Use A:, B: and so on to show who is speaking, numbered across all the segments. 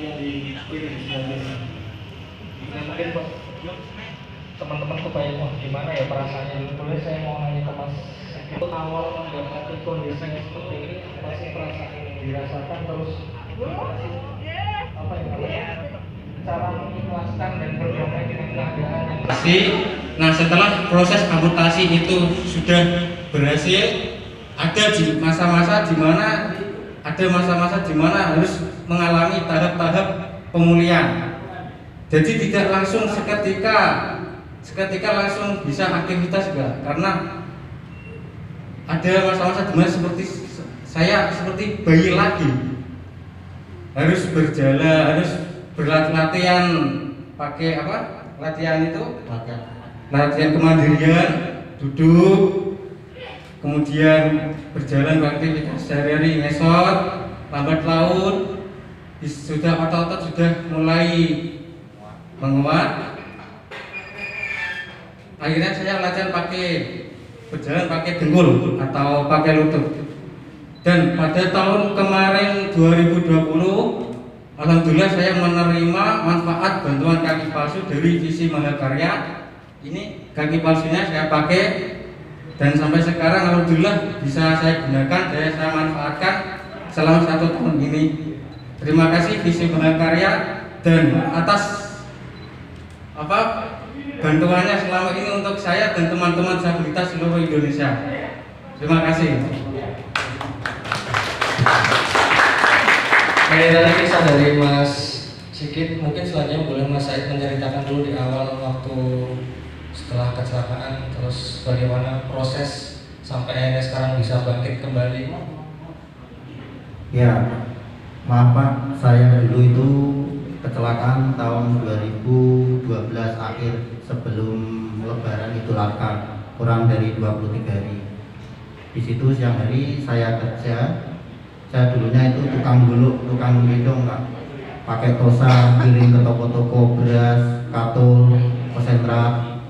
A: yang dikirim sebagainya. Nah, mungkin teman-teman kebayang wah gimana ya perasaannya dulu. Boleh saya mau nanya ke Mas Sigit, awal mendapati kondisi yang seperti ini masih perasaan yang dirasakan, terus apa ya namanya cara mengikhlaskan dan berdamai dengan keadaan yang
B: nah setelah proses amputasi itu sudah berhasil, ada di masa-masa di mana harus mengalami tahap-tahap pemulihan. Jadi tidak langsung seketika langsung bisa aktivitas enggak, karena ada masa-masa di mana saya seperti bayi lagi, harus berjalan, harus berlatihan pakai apa? Latihan kemandirian, duduk, kemudian berjalan beraktivitas sehari-hari, ngesot, lambat laut, sudah otot-otot sudah mulai menguat. Akhirnya saya latihan berjalan pakai dengkul atau pakai lutut. Dan pada tahun kemarin 2020, alhamdulillah saya menerima manfaat bantuan kaki palsu dari Visi Mahakarya. Ini kaki palsunya saya pakai dan sampai sekarang alhamdulillah bisa saya gunakan, saya manfaatkan selama 1 tahun ini. Terima kasih Visi Mahakarya dan atas bantuannya selama ini untuk saya dan teman-teman disabilitas seluruh Indonesia. Terima kasih.
A: Dari kisah dari Mas Sigit, mungkin selanjutnya boleh Mas Said menceritakan dulu di awal waktu setelah kecelakaan, terus bagaimana proses sampai akhirnya sekarang bisa bangkit kembali.
C: Ya, maaf Pak, saya dulu itu kecelakaan tahun 2012 akhir, sebelum Lebaran Idul Adha, kurang dari 23 hari. Di situ siang hari saya kerja. Saya dulunya itu tukang gendong Pak, pakai tosa kirim ke toko-toko beras, katul, konsentrat.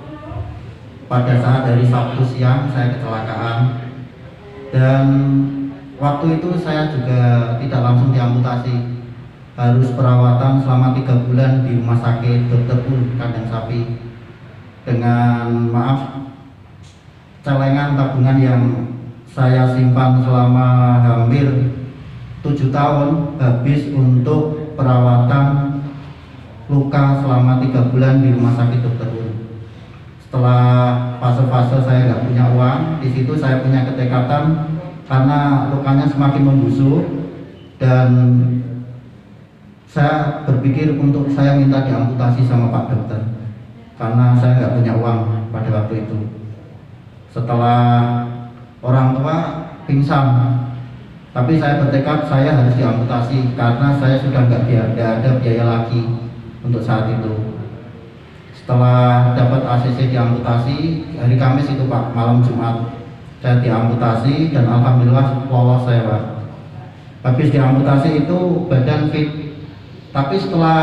C: Pada saat dari Sabtu siang saya kecelakaan, dan waktu itu saya juga tidak langsung diamputasi, harus perawatan selama 3 bulan di rumah sakit Dr. Pul Kandang Sapi, dengan celengan tabungan yang saya simpan selama hampir 7 tahun habis untuk perawatan luka selama 3 bulan di rumah sakit Dr. Pul. Setelah fase-fase saya nggak punya uang, di situ saya punya ketekatan karena lukanya semakin membusuk, dan saya berpikir untuk saya minta diamputasi sama Pak Dokter karena saya nggak punya uang pada waktu itu. Setelah orang tua pingsan, tapi saya bertekad saya harus diamputasi karena saya sudah nggak ada biaya lagi untuk saat itu. Setelah dapat ACC diamputasi hari Kamis itu Pak, malam Jumat saya diamputasi dan alhamdulillah lolos saya Pak. Habis diamputasi itu badan fit, tapi setelah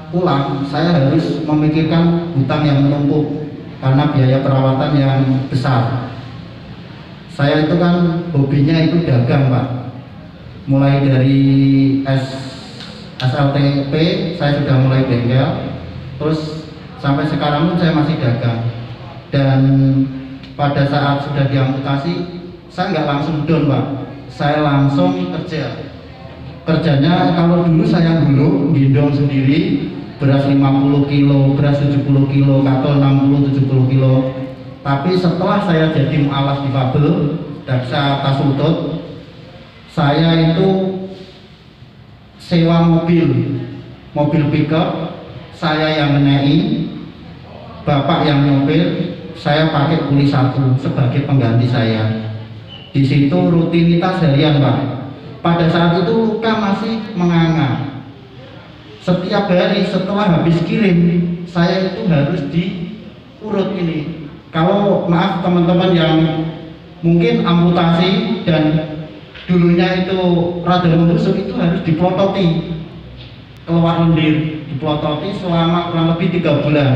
C: pulang saya harus memikirkan hutang yang menumpuk karena biaya perawatan yang besar. Saya itu kan hobinya itu dagang Pak, mulai dari SLTP saya sudah mulai bengkel, terus sampai sekarang pun saya masih dagang. Dan pada saat sudah diamputasi saya nggak langsung down Pak, saya langsung kerja. Kerjanya kalau dulu saya gendong sendiri, beras 50 kilo, beras 70 kilo, katul 60-70 kilo. Tapi setelah saya jadi mu'alaf difabel, daksa tas lutut, saya itu sewa mobil pickup, saya yang menai, bapak yang nyopir, saya pakai kuli 1 sebagai pengganti saya. Di situ rutinitas harian Pak. Pada saat itu luka masih menganga. Setiap hari setelah habis kirim, saya itu harus diurut ini. Kalau maaf teman-teman yang mungkin amputasi dan dulunya itu rada membusuk, itu harus dipelototi, keluar lendir, dipelototi selama kurang lebih 3 bulan.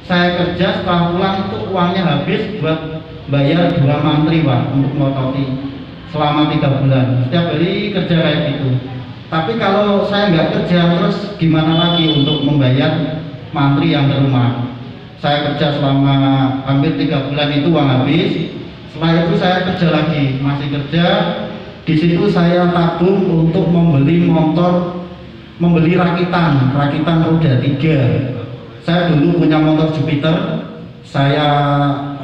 C: Saya kerja, setelah pulang itu uangnya habis buat bayar 2 mantri Pak untuk melototi selama 3 bulan. Setiap hari kerja kayak gitu. Tapi kalau saya nggak kerja, terus gimana lagi untuk membayar mantri yang ke rumah? Saya kerja selama hampir 3 bulan itu uang habis. Setelah itu saya kerja lagi, masih kerja. Di situ saya tabung untuk membeli motor, membeli rakitan roda 3. Saya dulu punya motor Jupiter, saya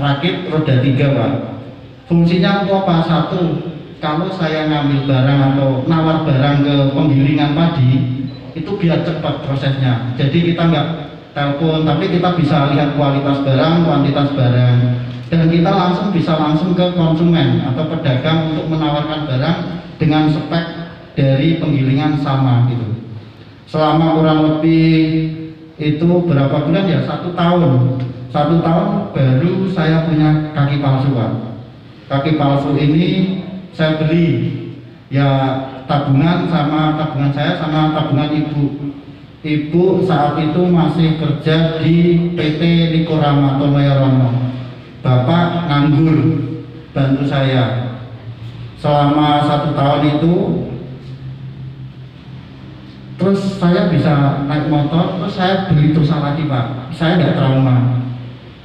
C: rakit roda 3, Pak. Fungsinya untuk apa? Satu, kalau saya ngambil barang atau nawar barang ke penggilingan padi, itu biar cepat prosesnya. Jadi kita nggak telepon, tapi kita bisa lihat kualitas barang, kuantitas barang, dan kita bisa langsung ke konsumen atau pedagang untuk menawarkan barang dengan spek dari penggilingan sama gitu. Selama kurang lebih itu berapa bulan ya? 1 tahun. 1 tahun baru saya punya kaki palsu, Pak. Kaki palsu ini saya beli ya, tabungan saya sama tabungan ibu saat itu masih kerja di PT Nikorama Tonoyo Rono. Bapak nganggur bantu saya selama 1 tahun itu. Terus saya bisa naik motor, terus saya beli Tosa lagi, Pak. Saya tidak trauma,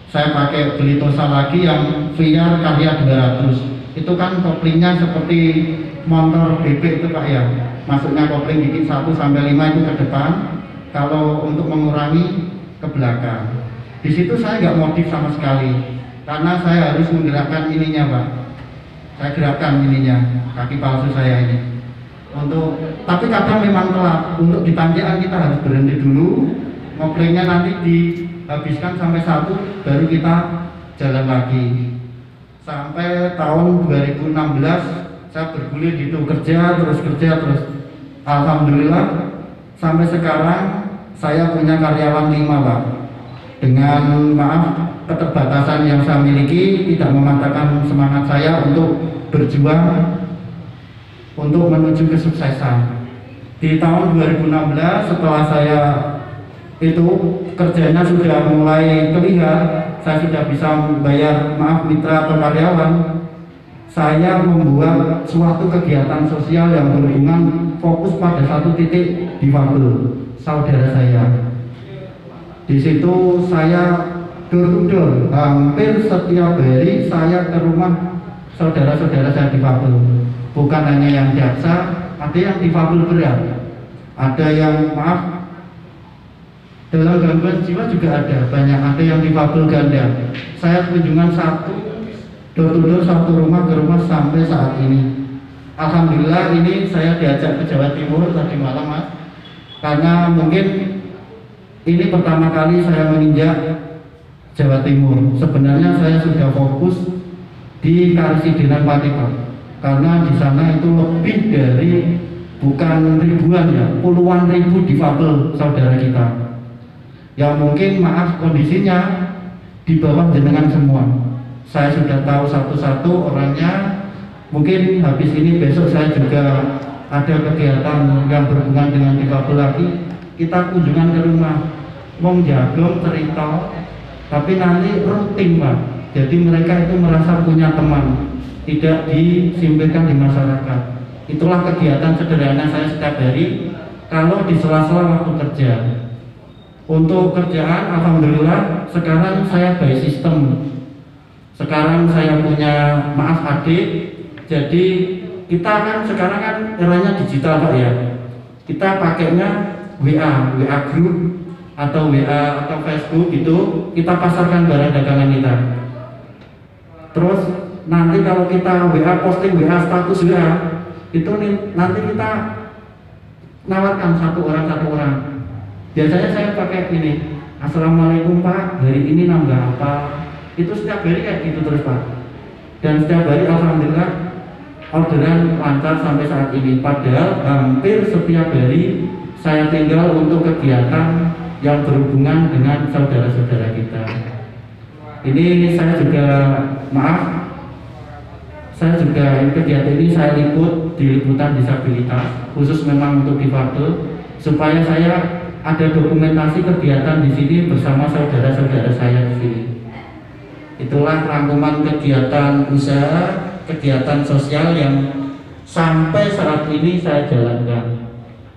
C: saya pakai beli Tosa lagi yang VR Karya 200. Itu kan koplingnya seperti motor bebek itu, Pak ya. Masuknya kopling gigi 1 sampai 5 itu ke depan, kalau untuk mengurangi ke belakang. Di situ saya nggak modif sama sekali, karena saya harus menggerakkan ininya, Pak. Saya gerakkan ininya, kaki palsu saya ini. Tapi kadang memang telat. Untuk di tanjakan kita harus berhenti dulu, ngoplingnya nanti dihabiskan sampai 1, baru kita jalan lagi. Sampai tahun 2016 saya bergulir gitu, kerja terus. Alhamdulillah sampai sekarang saya punya karyawan 5, Pak. Dengan keterbatasan yang saya miliki tidak mematahkan semangat saya untuk berjuang untuk menuju kesuksesan. Di tahun 2016 setelah saya itu kerjanya sudah mulai terlihat, saya sudah bisa membayar mitra atau karyawan, saya membuat suatu kegiatan sosial yang berhubungan fokus pada satu titik difabel saudara saya. Di situ saya door-to-door, hampir setiap hari saya ke rumah saudara-saudara saya difabel. Bukan hanya yang jaksa, ada yang difabel berat, ada yang dalam gangguan jiwa juga ada, banyak. Ada yang difabel ganda. Saya kunjungan door-to-door, 1 rumah ke rumah sampai saat ini. Alhamdulillah ini saya diajak ke Jawa Timur tadi malam, Mas, karena mungkin ini pertama kali saya menginjak Jawa Timur. Sebenarnya saya sudah fokus di Karesidenan Pati, Pak, karena di sana itu lebih dari, bukan ribuan ya, puluhan ribu difabel saudara kita yang mungkin kondisinya di bawah jenengan semua. Saya sudah tahu satu-satu orangnya. Mungkin habis ini besok saya juga ada kegiatan yang berhubungan dengan difabel lagi, kita kunjungan ke rumah, wong jagong cerita, tapi nanti rutin, Pak. Jadi mereka itu merasa punya teman, tidak disingkirkan di masyarakat. Itulah kegiatan sederhana saya setiap hari kalau di sela-sela waktu kerja. Untuk kerjaan, alhamdulillah sekarang saya by sistem. Sekarang saya punya adik, jadi kita kan sekarang kan eranya digital, Pak ya. Kita pakainya WA group atau WA atau Facebook gitu, kita pasarkan barang dagangan kita. Terus nanti kalau kita WA posting WA status WA itu nanti kita nawarkan satu orang. Biasanya saya pakai ini, Assalamualaikum Pak, hari ini nambah apa? Itu setiap hari kayak gitu terus, Pak. Dan setiap hari alhamdulillah orderan lancar sampai saat ini. Padahal hampir setiap hari saya tinggal untuk kegiatan yang berhubungan dengan saudara-saudara kita. Ini saya juga kegiatan ini saya liput di liputan disabilitas, khusus memang untuk difabel, supaya saya ada dokumentasi kegiatan di sini bersama saudara-saudara saya di sini. Itulah rangkuman kegiatan usaha, kegiatan sosial yang sampai saat ini saya jalankan.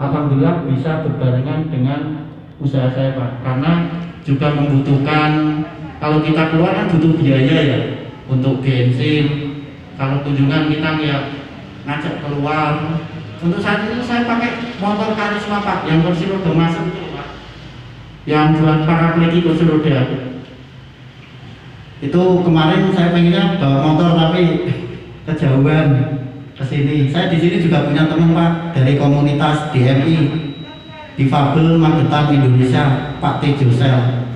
C: alhamdulillah bisa berbarengan dengan usaha saya Pak, karena juga membutuhkan, kalau kita keluar kan butuh biaya ya untuk bensin, kalau kunjungan kita ya ngajak keluar. Untuk saat ini saya pakai motor Karisma Pak, yang kursi roda masuk itu Pak, yang buat paraplegic kursi roda. Itu kemarin saya pengennya bawa motor tapi kejauhan ke sini. Saya di sini juga punya teman Pak dari komunitas DMI Difabel Magetan Indonesia, Pak Tejosel.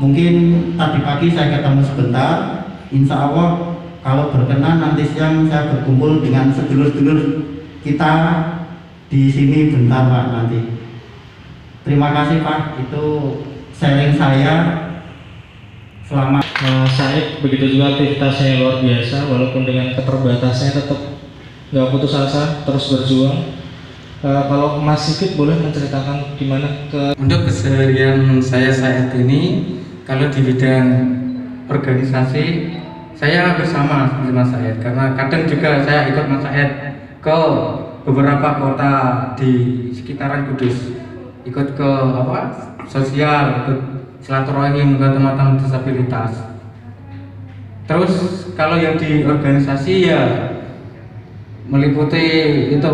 C: Mungkin tadi pagi saya ketemu sebentar. Insya Allah kalau berkenan nanti siang saya berkumpul dengan sedulur-sedulur kita di sini bentar Pak nanti. Terima kasih Pak, itu sharing saya. Selamat.
A: Said begitu juga aktivitasnya luar biasa, walaupun dengan keterbatasannya tetap nggak putus asa, terus berjuang. Kalau Mas Sigit boleh menceritakan gimana
B: Untuk keseharian saya saat ini, kalau di bidang organisasi, saya bersama seperti Mas Said, karena kadang juga saya ikut Mas Said ke beberapa kota di sekitaran Kudus, ikut ke sosial, ikut silaturahim ke teman-teman disabilitas. Terus kalau yang di organisasi ya meliputi itu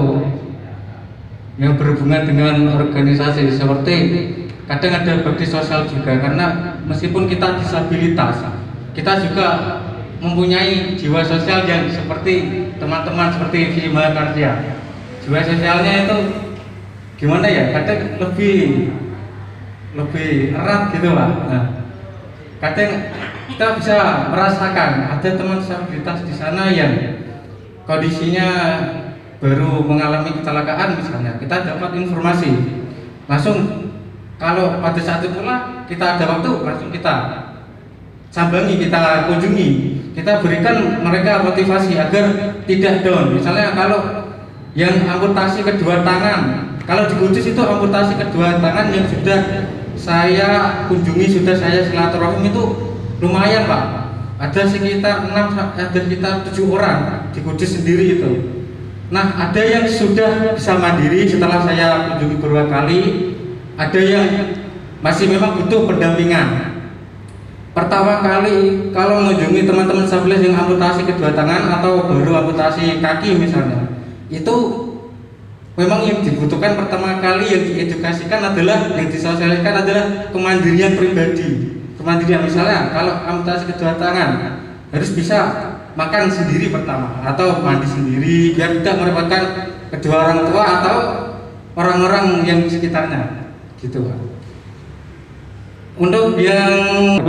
B: yang berhubungan dengan organisasi, seperti kadang ada bakti sosial juga, karena meskipun kita disabilitas, kita juga mempunyai jiwa sosial yang seperti teman-teman seperti Vima Karsia. Jiwa sosialnya itu gimana ya, kadang lebih erat gitu Pak. Nah, kadang kita bisa merasakan ada teman disabilitas di sana yang kondisinya baru mengalami kecelakaan misalnya, kita dapat informasi langsung. Kalau pada saat itulah kita ada waktu, langsung kita sambangi, kita kunjungi, kita berikan mereka motivasi agar tidak down. Misalnya kalau yang amputasi kedua tangan, kalau di Kudus itu amputasi kedua tangan yang sudah saya kunjungi, sudah saya silaturahim itu lumayan Pak. Ada sekitar 7 orang di Kudus sendiri itu. Nah, ada yang sudah bisa mandiri setelah saya kunjungi beberapa kali, ada yang masih memang butuh pendampingan. Pertama kali kalau mengunjungi teman-teman disabilitas yang amputasi kedua tangan atau baru amputasi kaki misalnya, itu memang yang dibutuhkan pertama kali yang diedukasikan adalah, yang disosialisasikan adalah kemandirian pribadi. Kemandirian, misalnya kalau amputasi kedua tangan harus bisa makan sendiri pertama, atau mandi sendiri biar tidak merepotkan kedua orang tua atau orang-orang yang di sekitarnya gitu Pak. Untuk yang